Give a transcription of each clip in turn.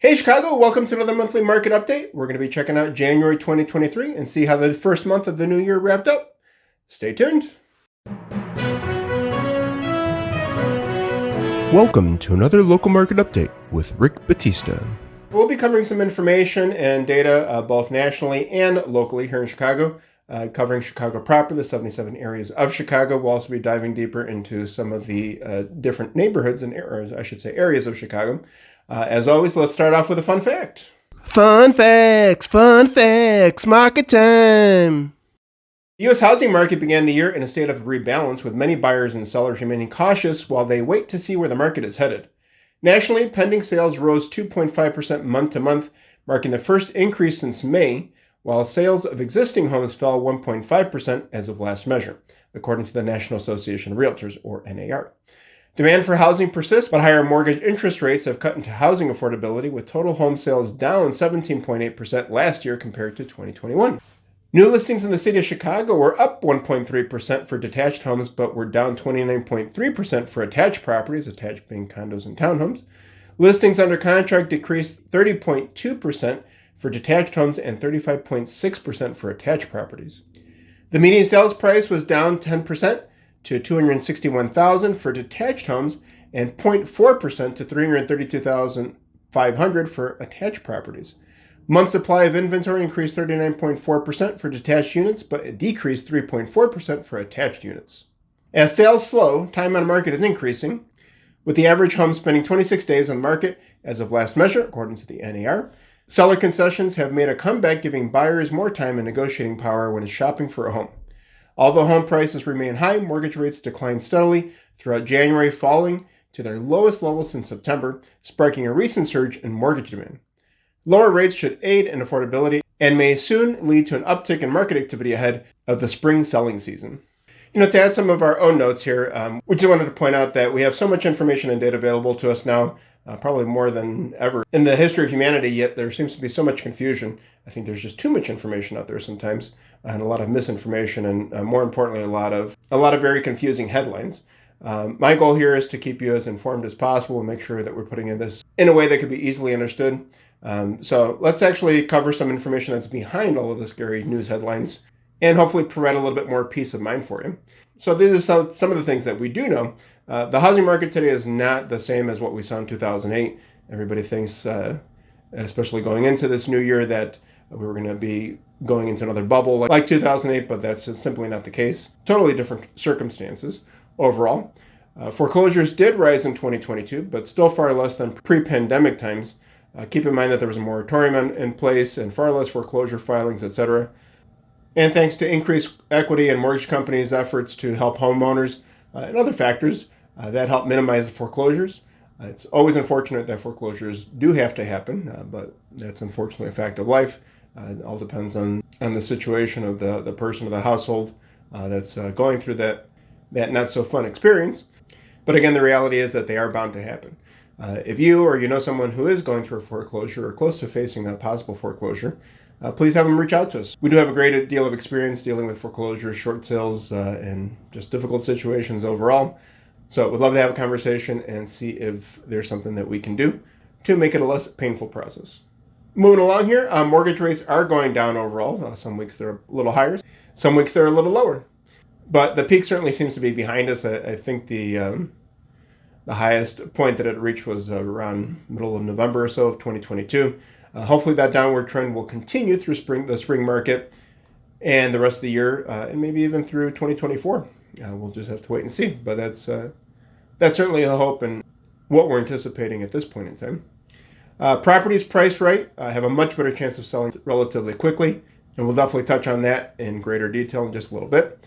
Hey Chicago, welcome to another monthly market update. We're going to be checking out January 2023 and see how the first month of the new year wrapped up. Stay tuned. Welcome to another local market update with Rick Batista. We'll be covering some information and data both nationally and locally here in Chicago, covering Chicago proper, the 77 areas of Chicago. We'll also be diving deeper into some of the different neighborhoods and areas of Chicago. As always, let's start off with a fun fact. Fun facts, market time. The U.S. housing market began the year in a state of rebalance, with many buyers and sellers remaining cautious while they wait to see where the market is headed. Nationally, pending sales rose 2.5% month to month, marking the first increase since May, while sales of existing homes fell 1.5% as of last measure, according to the National Association of Realtors, or NAR. Demand for housing persists, but higher mortgage interest rates have cut into housing affordability, with total home sales down 17.8% last year compared to 2021. New listings in the city of Chicago were up 1.3% for detached homes, but were down 29.3% for attached properties, attached being condos and townhomes. Listings under contract decreased 30.2% for detached homes and 35.6% for attached properties. The median sales price was down 10% to $261,000 for detached homes and 0.4% to $332,500 for attached properties. Month supply of inventory increased 39.4% for detached units, but it decreased 3.4% for attached units. As sales slow, time on market is increasing, with the average home spending 26 days on the market as of last measure, according to the NAR. Seller concessions have made a comeback, giving buyers more time and negotiating power when shopping for a home. Although home prices remain high, mortgage rates declined steadily throughout January, falling to their lowest level since September, sparking a recent surge in mortgage demand. Lower rates should aid in affordability and may soon lead to an uptick in market activity ahead of the spring selling season. To add some of our own notes here, we just wanted to point out that we have so much information and data available to us now, probably more than ever in the history of humanity, yet there seems to be so much confusion. I think there's just too much information out there sometimes, and a lot of misinformation, and more importantly, a lot of very confusing headlines. My goal here is to keep you as informed as possible and make sure that we're putting in this in a way that could be easily understood. So let's actually cover some information that's behind all of the scary news headlines and hopefully provide a little bit more peace of mind for you. So these are some of the things that we do know. The housing market today is not the same as what we saw in 2008. Everybody thinks, especially going into this new year, that we were going to be going into another bubble like 2008, but that's simply not the case. Totally different circumstances overall. Foreclosures did rise in 2022, but still far less than pre-pandemic times. Keep in mind that there was a moratorium in place and far less foreclosure filings, etc. And thanks to increased equity and mortgage companies' efforts to help homeowners and other factors that help minimize the foreclosures. It's always unfortunate that foreclosures do have to happen, but that's unfortunately a fact of life. It all depends on the situation of the person or the household that's going through that not so fun experience. But again, the reality is that they are bound to happen. If you or you know someone who is going through a foreclosure or close to facing a possible foreclosure, please have them reach out to us. We do have a great deal of experience dealing with foreclosures, short sales, and just difficult situations overall. So we'd love to have a conversation and see if there's something that we can do to make it a less painful process. Moving along here, mortgage rates are going down overall. Some weeks they're a little higher, some weeks they're a little lower. But the peak certainly seems to be behind us. I think the highest point that it reached was around middle of November or so of 2022. Hopefully that downward trend will continue through the spring market and the rest of the year, and maybe even through 2024. We'll just have to wait and see. But that's certainly a hope and what we're anticipating at this point in time. Properties priced right have a much better chance of selling relatively quickly, and we'll definitely touch on that in greater detail in just a little bit.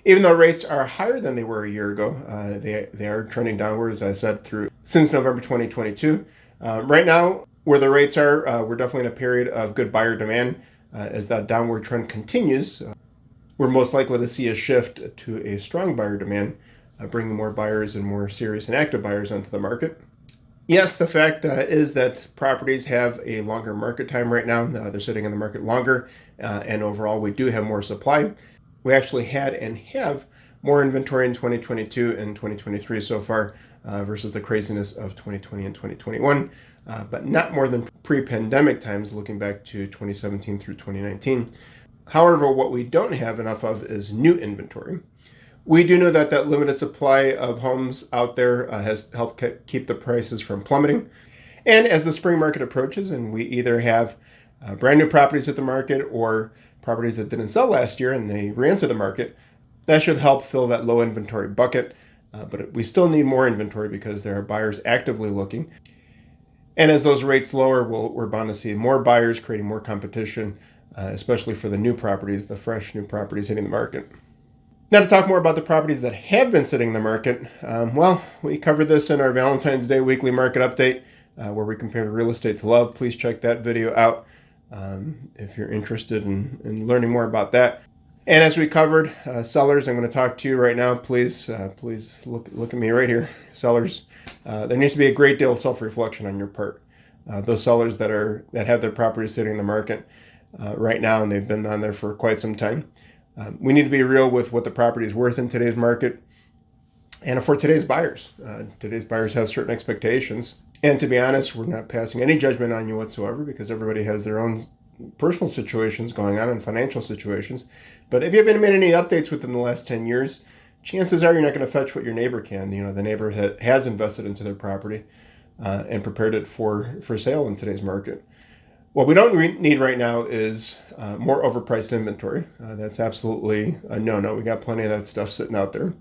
Even though rates are higher than they were a year ago, they are trending downward, as I said, since November 2022. Right now, where the rates are, we're definitely in a period of good buyer demand. As that downward trend continues, we're most likely to see a shift to a strong buyer demand, bringing more buyers and more serious and active buyers onto the market. Yes, the fact is that properties have a longer market time right now. They're sitting in the market longer, and overall we do have more supply. We actually had and have more inventory in 2022 and 2023 so far versus the craziness of 2020 and 2021, but not more than pre-pandemic times, looking back to 2017 through 2019. However, what we don't have enough of is new inventory. We do know that limited supply of homes out there has helped keep the prices from plummeting. And as the spring market approaches and we either have brand new properties at the market or properties that didn't sell last year and they re-enter the market, that should help fill that low inventory bucket. But we still need more inventory because there are buyers actively looking. And as those rates lower, we're bound to see more buyers creating more competition, especially for the new properties, the fresh new properties hitting the market. Now to talk more about the properties that have been sitting in the market, we covered this in our Valentine's Day weekly market update where we compared real estate to love. Please check that video out if you're interested in learning more about that. And as we covered, sellers, I'm going to talk to you right now. Please look at me right here. Sellers, there needs to be a great deal of self-reflection on your part. Those sellers that have their properties sitting in the market right now, and they've been on there for quite some time. We need to be real with what the property is worth in today's market. And for today's buyers have certain expectations. And to be honest, we're not passing any judgment on you whatsoever because everybody has their own personal situations going on and financial situations. But if you haven't made any updates within the last 10 years, chances are you're not going to fetch what your neighbor can. The neighbor has invested into their property and prepared it for sale in today's market. What we don't need right now is more overpriced inventory. That's absolutely a no-no. We got plenty of that stuff sitting out there.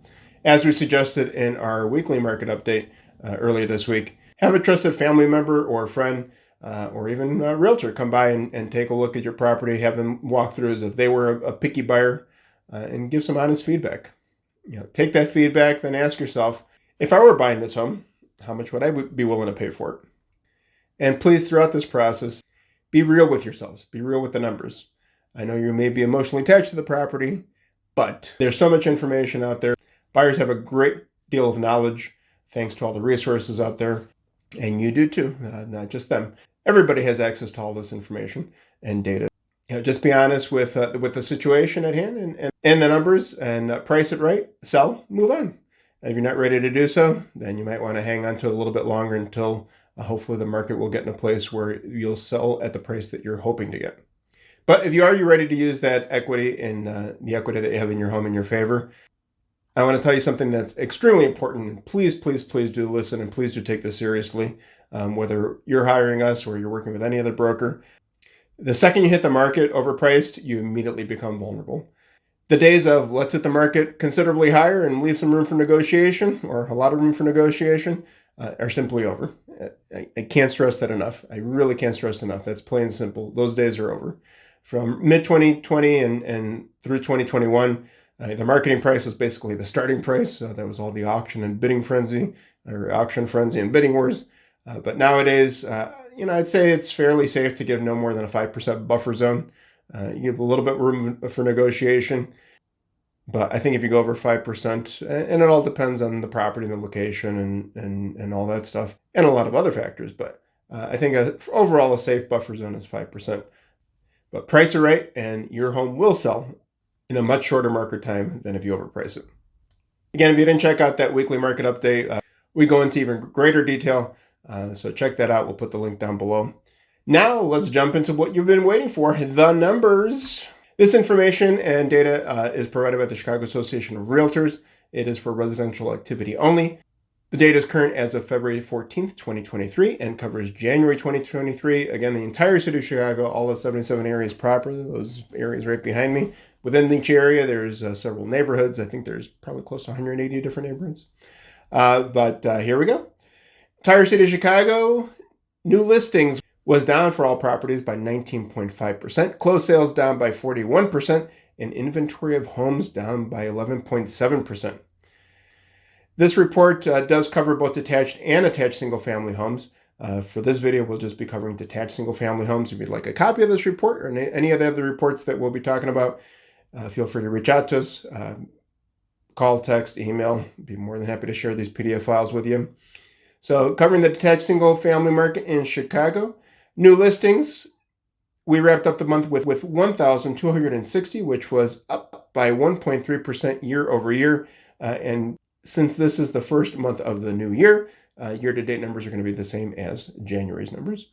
As we suggested in our weekly market update earlier this week, have a trusted family member or friend or even a realtor come by and take a look at your property, have them walk through as if they were a picky buyer and give some honest feedback. Take that feedback, then ask yourself, if I were buying this home, how much would I be willing to pay for it? And please, throughout this process, be real with yourselves. Be real with the numbers. I know you may be emotionally attached to the property, but there's so much information out there. Buyers have a great deal of knowledge thanks to all the resources out there. And you do too, not just them. Everybody has access to all this information and data. Just be honest with the situation at hand and the numbers and price it right, sell, move on. If you're not ready to do so, then you might want to hang on to it a little bit longer until hopefully the market will get in a place where you'll sell at the price that you're hoping to get. But if you're ready to use that equity and the equity that you have in your home in your favor, I want to tell you something that's extremely important. Please, please, please do listen and please do take this seriously. Whether you're hiring us or you're working with any other broker, the second you hit the market overpriced, you immediately become vulnerable. The days of let's hit the market considerably higher and leave some room for negotiation or a lot of room for negotiation are simply over. I can't stress that enough. I really can't stress enough. That's plain and simple. Those days are over. From mid-2020 and through 2021, the marketing price was basically the starting price. That was all the auction and bidding frenzy, or auction frenzy and bidding wars. But nowadays, I'd say it's fairly safe to give no more than a 5% buffer zone. You give a little bit room for negotiation. But I think if you go over 5%, and it all depends on the property and the location and all that stuff, and a lot of other factors. But I think overall a safe buffer zone is 5%. But price it right, and your home will sell in a much shorter market time than if you overprice it. Again, if you didn't check out that weekly market update, we go into even greater detail. So check that out. We'll put the link down below. Now let's jump into what you've been waiting for, the numbers. This information and data is provided by the Chicago Association of Realtors. It is for residential activity only. The data is current as of February 14th, 2023, and covers January 2023. Again, the entire city of Chicago, all the 77 areas proper, those areas right behind me. Within each area, there's several neighborhoods. I think there's probably close to 180 different neighborhoods. But here we go. Entire city of Chicago, new listings was down for all properties by 19.5%. Closed sales down by 41%. And inventory of homes down by 11.7%. This report does cover both detached and attached single-family homes. For this video, we'll just be covering detached single-family homes. If you'd like a copy of this report or any of the other reports that we'll be talking about, feel free to reach out to us. Call, text, email. I'd be more than happy to share these PDF files with you. So covering the detached single-family market in Chicago. New listings, we wrapped up the month with 1,260, which was up by 1.3% year over year. And Since this is the first month of the new year, year-to-date numbers are going to be the same as January's numbers.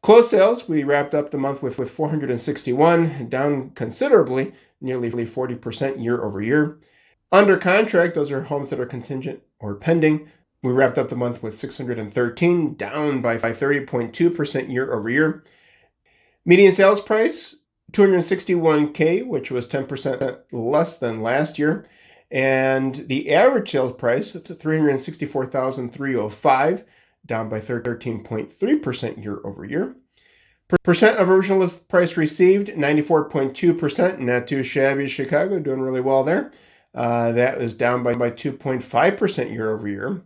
Closed sales, we wrapped up the month with 461, down considerably, nearly 40% year over year. Under contract, those are homes that are contingent or pending. We wrapped up the month with 613, down by 30.2% year over year. Median sales price, $261K, which was 10% less than last year. And the average sales price, it's at $364,305, down by 13.3% year over year. Percent of original list price received, 94.2%, not too shabby. Chicago doing really well there. That is down by 2.5% year over year.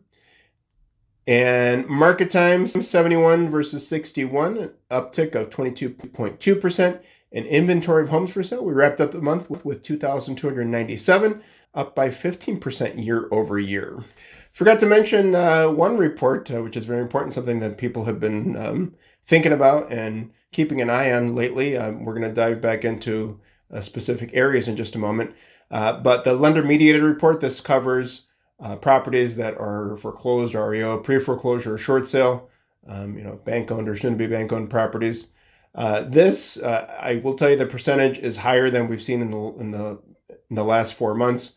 And market time, 71 versus 61, an uptick of 22.2%. And inventory of homes for sale, we wrapped up the month with 2,297, up by 15% year over year. Forgot to mention one report, which is very important, something that people have been thinking about and keeping an eye on lately. We're going to dive back into specific areas in just a moment. But the lender mediated report, this covers properties that are foreclosed, REO, pre-foreclosure, or short sale, bank-owned or soon-to-be bank-owned properties. I will tell you the percentage is higher than we've seen in the last 4 months,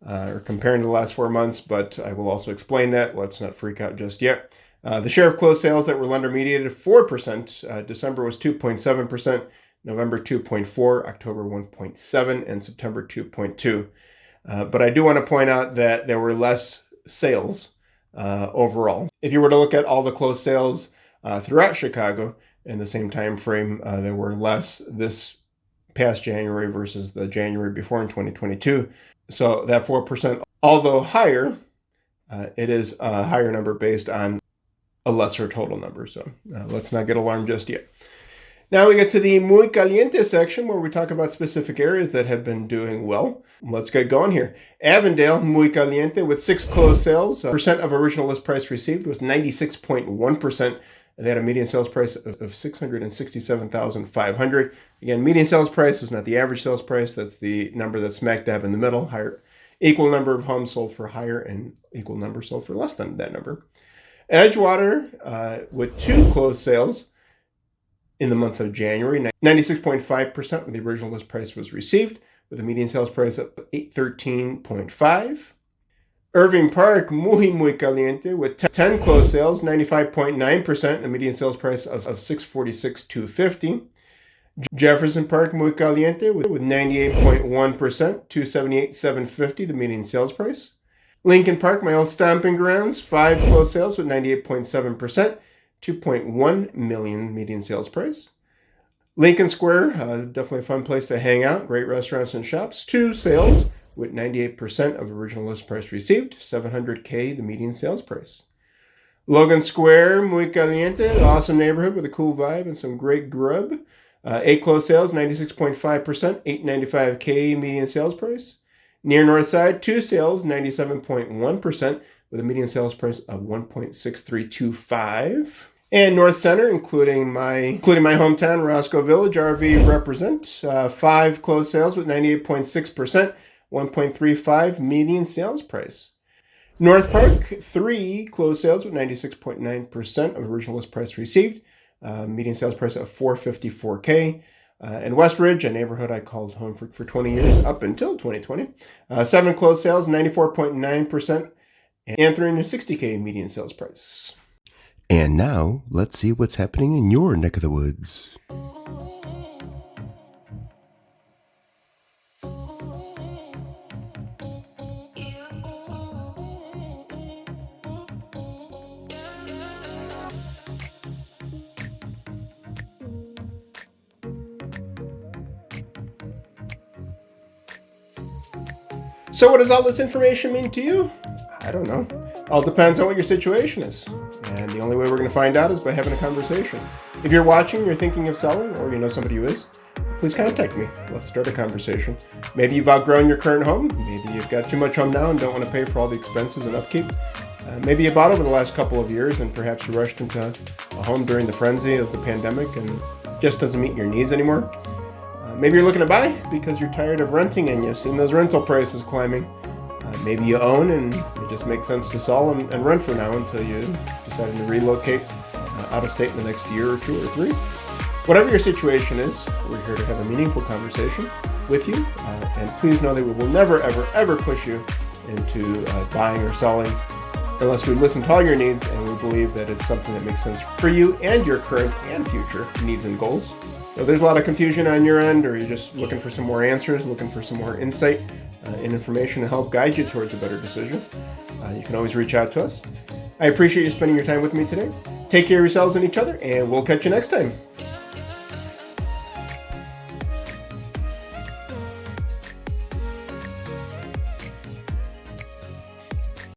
or comparing to the last 4 months, but I will also explain that. Let's not freak out just yet. The share of closed sales that were lender mediated, 4%. December was 2.7%, November 2.4%, October 1.7%, and September 2.2%. But I do want to point out that there were less sales overall. If you were to look at all the closed sales throughout Chicago in the same time frame, there were less this past January versus the January before in 2022. So that 4%, although higher, it is a higher number based on a lesser total number. So let's not get alarmed just yet. Now we get to the Muy Caliente section where we talk about specific areas that have been doing well. Let's get going here. Avondale, Muy Caliente, with 6 closed sales. Percent of original list price received was 96.1%. They had a median sales price of $667,500. Again, median sales price is not the average sales price. That's the number that's smack dab in the middle. Higher, equal number of homes sold for higher and equal number sold for less than that number. Edgewater, with 2 closed sales in the month of January, 96.5% of the original list price was received, with a median sales price of $813.5. Irving Park, Muy Caliente, with 10 closed sales, 95.9%, a median sales price of $646,250. Jefferson Park, Muy Caliente, with 98.1%, $278,750, the median sales price. Lincoln Park, my old stomping grounds, 5 closed sales with 98.7%, $2.1 million median sales price. Lincoln Square, definitely a fun place to hang out, great restaurants and shops. 2 sales with 98% of original list price received, $700K the median sales price. Logan Square, Muy Caliente, awesome neighborhood with a cool vibe and some great grub. 8 closed sales, 96.5%, $895K median sales price. Near North Side, 2 sales, 97.1%, with a median sales price of $1.6325. And North Center, including my hometown, Roscoe Village, RV represent. 5 closed sales with 98.6%, $1.35 median sales price. North Park, 3 closed sales with 96.9% of original list price received, median sales price of $454K. And West Ridge, a neighborhood I called home for 20 years up until 2020. 7 closed sales, 94.9%, and $360K median sales price. And now, let's see what's happening in your neck of the woods. So what does all this information mean to you? I don't know. All depends on what your situation is. And the only way we're going to find out is by having a conversation. If you're watching, you're thinking of selling, or you know somebody who is, please contact me. Let's start a conversation. Maybe you've outgrown your current home. Maybe you've got too much home now and don't want to pay for all the expenses and upkeep. Maybe you bought over the last couple of years and perhaps you rushed into a home during the frenzy of the pandemic and just doesn't meet your needs anymore. Maybe you're looking to buy because you're tired of renting and you've seen those rental prices climbing. Maybe you own and it just makes sense to sell and rent for now until you decide to relocate out of state in the next year or 2 or 3. Whatever your situation is, we're here to have a meaningful conversation with you. And please know that we will never, ever, ever push you into buying or selling unless we listen to all your needs and we believe that it's something that makes sense for you and your current and future needs and goals. So there's a lot of confusion on your end, or you're just looking for some more answers, looking for some more insight and information to help guide you towards a better decision, you can always reach out to us. I appreciate you spending your time with me today. Take care of yourselves and each other, and we'll catch you next time.